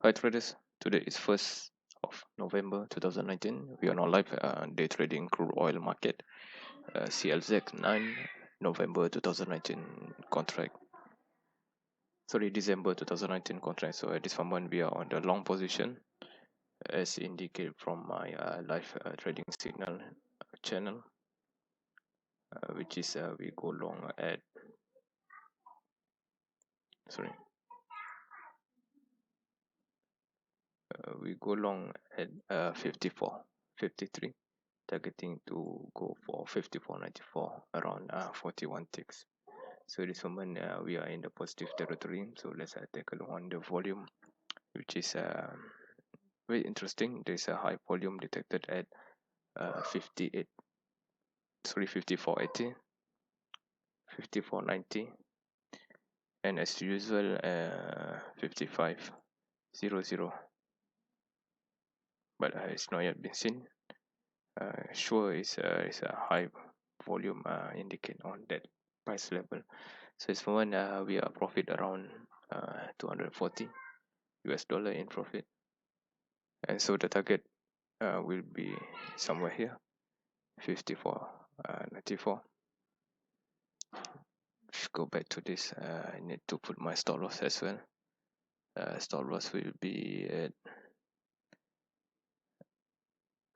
Hi traders, today is 1st of November 2019. We are now live day trading crude oil market, CLZ 9 November 2019 contract. Sorry, December 2019 contract. So at this moment we are on the long position as indicated from my live trading signal channel, which is we go long at we go long at 54.53, targeting to go for 54.94 around 41 ticks. So this moment we are in the positive territory. So let's take a look on the volume, which is very interesting. There's a high volume detected at 54.80, 54.90, and as usual 55.00. But it's not yet been seen. Sure is a high volume indicate on that price level. So this moment we are profit around 240 US dollar in profit, and so the target will be somewhere here 54.94. Go back to this. I need to put my stop loss as well. Stop loss will be at,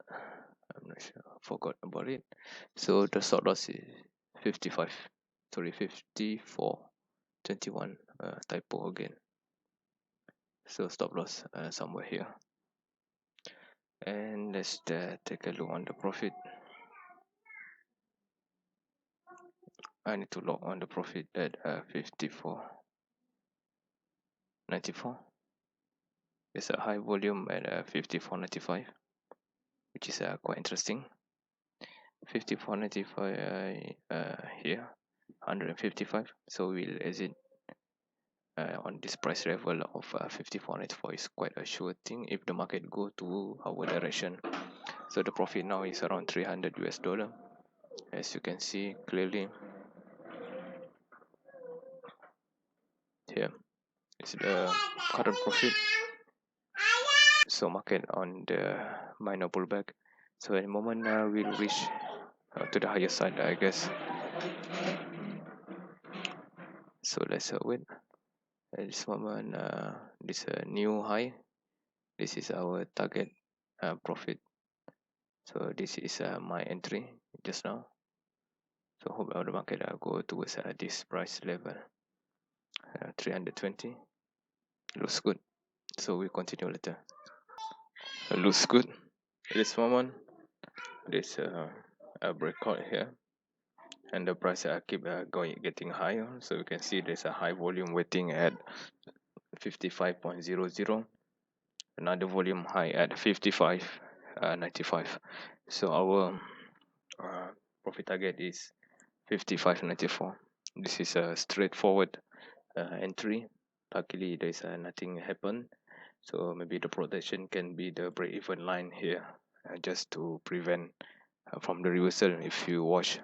I'm not sure, forgot about it. So the stop loss is 54.21. Typo again. So stop loss somewhere here. And let's take a look on the profit. I need to log on the profit at 54.94. There's a high volume at 54.95, which is quite interesting. 54.95 here, 155. So we'll exit on this price level of 54.94. Is quite a sure thing if the market go to our direction. So the profit now is around 300 US dollar, as you can see clearly here. It's the current profit. So market on the minor pullback. So at the moment we'll reach to the higher side, I guess. So let's wait. At this moment this new high. This is our target profit. So this is my entry just now. So hope the market go towards this price level 320. Looks good. So we continue later. Looks good. At this moment there's a breakout here, and the price keep getting higher. So you can see there's a high volume waiting at 55.00, another volume high at 55.95. So our profit target is 55.94. This is a straightforward entry. Luckily there's nothing happened, so maybe the protection can be the break-even line here, just to prevent from the reversal. If you watch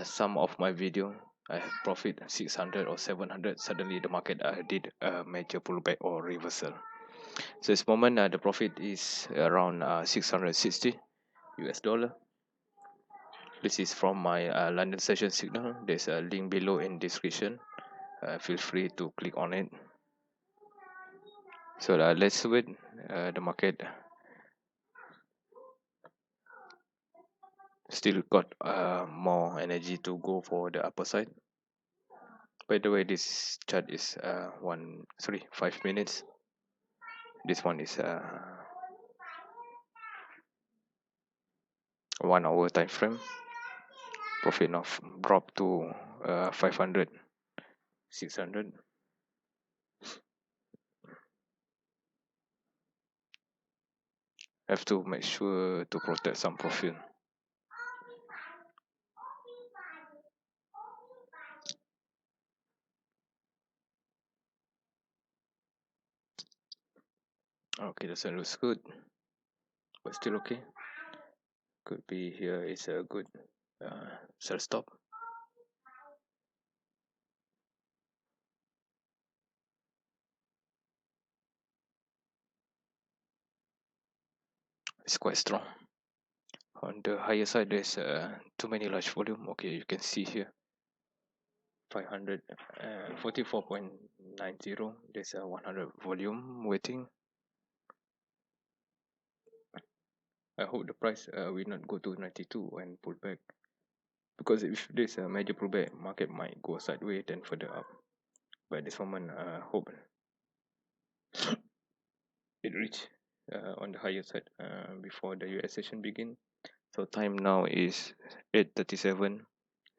some of my video, I have profit 600 or 700. Suddenly the market did a major pullback or reversal. So this moment the profit is around 660 US dollar. This is from my London session signal. There's a link below in description. Feel free to click on it. So let's wait the market still got more energy to go for the upper side. By the way, this chart is 5 minutes. This one is 1 hour time frame. Profit now dropped to 500, 600. Have to make sure to protect some profit. Okay, doesn't look good, but still okay. Could be here is a good sell stop. It's quite strong. On the higher side, there's too many large volume. Okay, you can see here 544.90. There's a 100 volume waiting. I hope the price will not go to 92 and pull back, because if there's a major pullback, market might go sideways then further up. But at this moment, hope it reach on the higher side before the US session begin. So time now is 8:37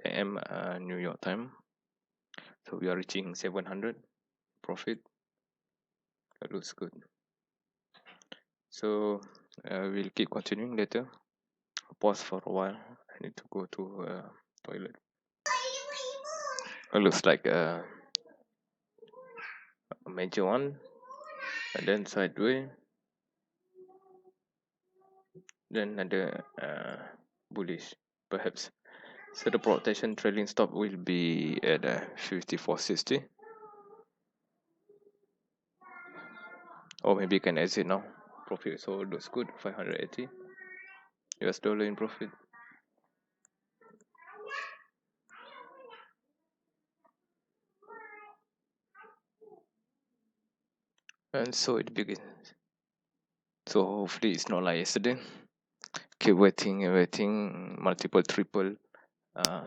a.m. New York time. So we are reaching 700 profit. That looks good. So we'll keep continuing later. Pause for a while. I need to go to toilet. It looks like a major one, and then sideways, then another bullish perhaps. So the protection trailing stop will be at 54.60, or maybe you can exit now. Profit so looks good, 580 US dollar in profit. And so it begins. So hopefully it's not like yesterday. Keep waiting and waiting, multiple triple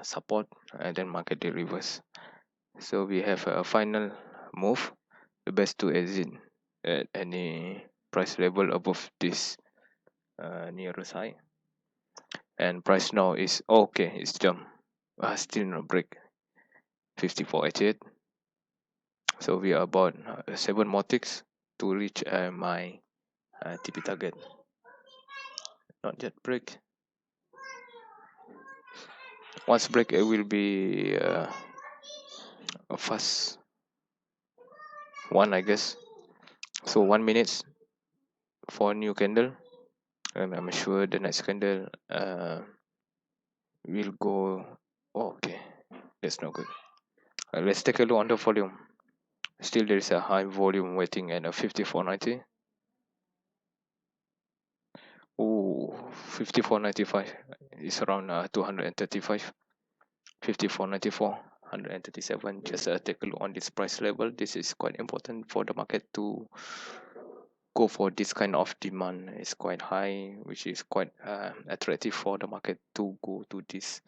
support, and then market they reverse. So we have a final move. The best to exit at any price level above this nearest high. And price now is okay. It's jump. Still no break. 54.88. So we are about 7 more ticks to reach my TP target. Not yet break. Once break, it will be a fast one, I guess. So 1 minute for a new candle, and I'm sure the next candle will go. Okay, that's not good. Let's take a look on the volume. Still there is a high volume waiting at a 54.90. Oh, 54.95 is around 235. 54.94, 137. Just take a look on this price level. This is quite important for the market to go for this kind of demand. It's quite high, which is quite attractive for the market to go to this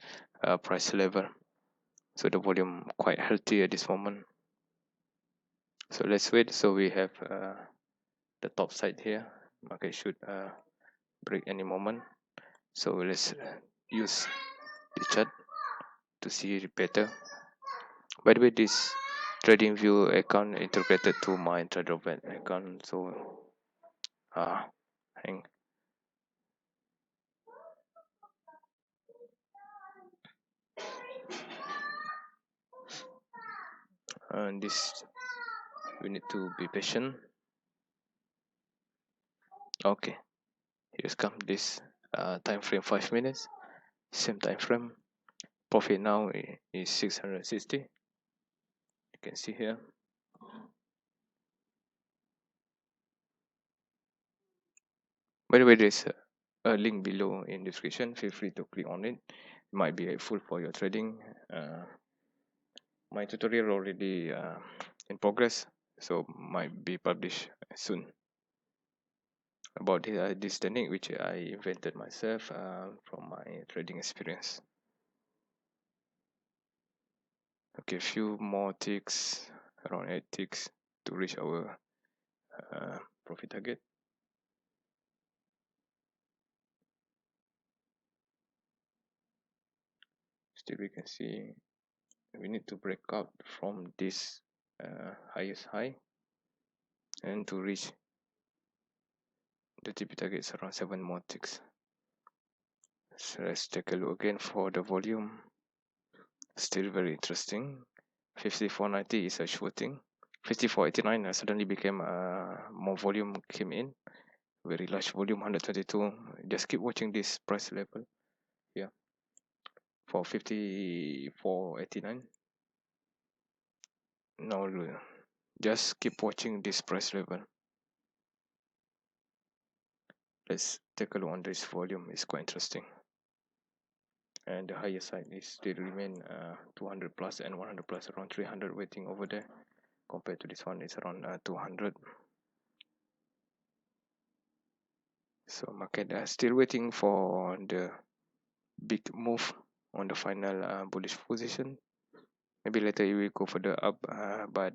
price level. So the volume quite healthy at this moment. So let's wait. So we have the top side here. Market should break any moment. So let's use the chart to see it better. By the way, this trading view account integrated to my trader account. So hang. And this we need to be patient. Okay, here's come this time frame 5 minutes, same time frame. Profit now is 660. You can see here. By the way, there's a link below in description. Feel free to click on it. It might be helpful for your trading. My tutorial already in progress, so might be published soon about this technique which I invented myself from my trading experience. Okay, few more ticks, around 8 ticks to reach our profit target. Still we can see we need to break out from this highest high, and to reach the TP target is around 7 more ticks. So let's take a look again for the volume. Still very interesting. 54.90 is a sure thing. 54.89 suddenly became more volume came in, very large volume, 122. Just keep watching this price level here for 54.89. No, just keep watching this price level. Let's take a look on this volume. It's quite interesting. And the higher side is still remain 200 plus and 100 plus, around 300 waiting over there. Compared to this one, it's around 200. So market still waiting for the big move on the final bullish position. Maybe later it will go further up, but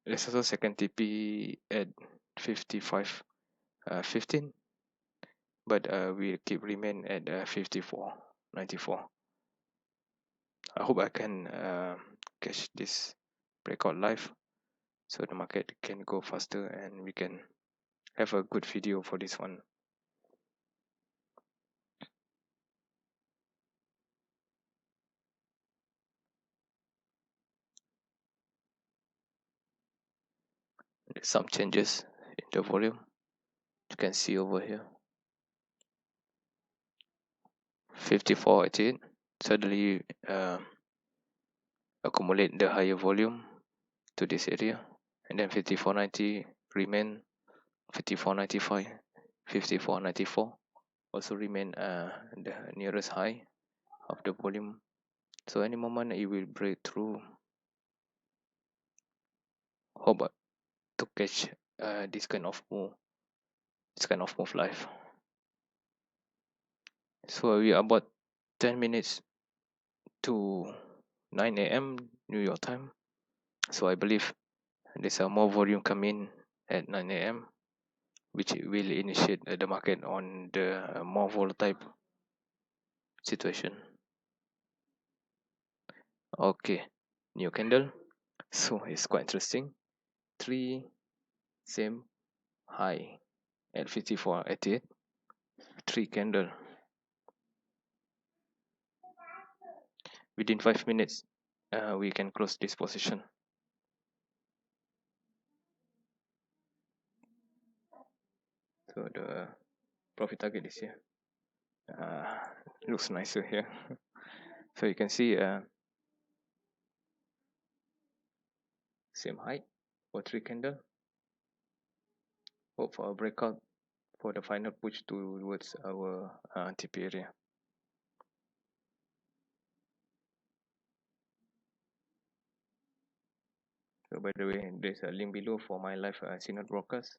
there's also second TP at 55.15, but we keep remain at 54.94. I hope I can catch this breakout live, so the market can go faster and we can have a good video for this one. There's some changes in the volume. You can see over here 54.88 suddenly accumulate the higher volume to this area, and then 54.90 remain, 54.95, 54.94 also remain the nearest high of the volume. So any moment it will break through. Hope to catch this kind of move live. So we are about 10 minutes to 9 a.m. New York time. So I believe there's more volume coming at 9 a.m. which will initiate the market on the more volatile situation. Okay, new candle. So it's quite interesting. 3 same high at 54.88. 3 candle. Within 5 minutes, we can close this position. So the profit target is here. Looks nicer here. So you can see same height for 3 candle. Hope for a breakout for the final push towards our TP area. So by the way, there's a link below for my live signal broadcast.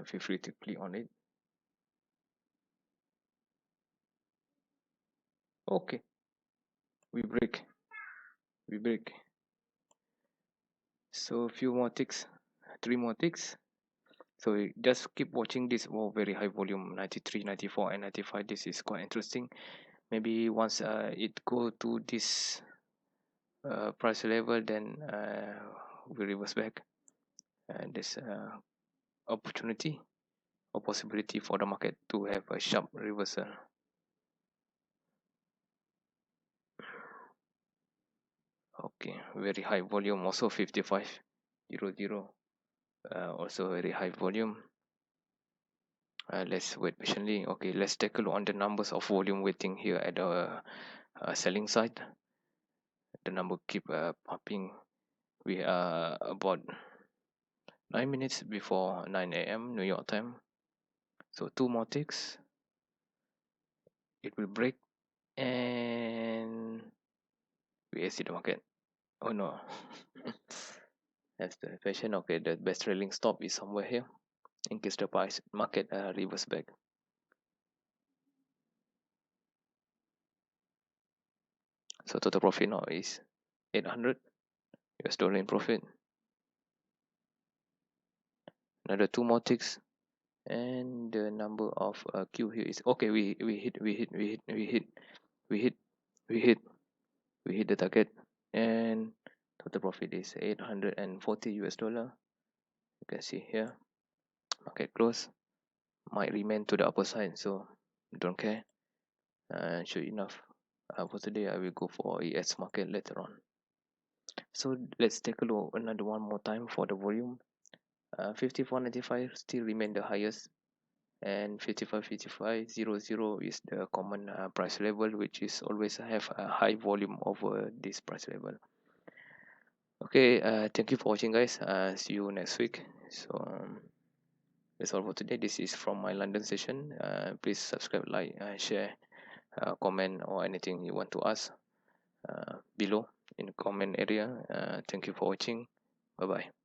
Feel free to click on it. Okay, we break. So a few more ticks, 3 more ticks. So we just keep watching this very high volume, 93, 94 and 95. This is quite interesting. Maybe once it go to this price level, then we reverse back, and there's opportunity or possibility for the market to have a sharp reversal. Okay, very high volume, also 55.00, also very high volume. Let's wait patiently. Okay, let's take a look on the numbers of volume waiting here at the selling side. The number keep popping. We are about 9 minutes before 9 a.m. New York time. So 2 more ticks. It will break and we exit the market. Oh no. That's the question. Okay, the best trailing stop is somewhere here in case the price market reverse back. So total profit now is 800 US dollar in profit. Another 2 more ticks, and the number of Q here is okay. We hit the target, and total profit is 840 US dollar. You can see here. Market close might remain to the upper side, so don't care. Sure enough, for today I will go for ES market later on. So let's take a look another one more time for the volume. 54.95 still remain the highest, and 55.00 is the common price level, which is always have a high volume over this price level. Okay, thank you for watching, guys. See you next week. So That's all for today. This is from my London session. Please subscribe, like, share, comment, or anything you want to ask below in the comment area. Thank you for watching. Bye bye.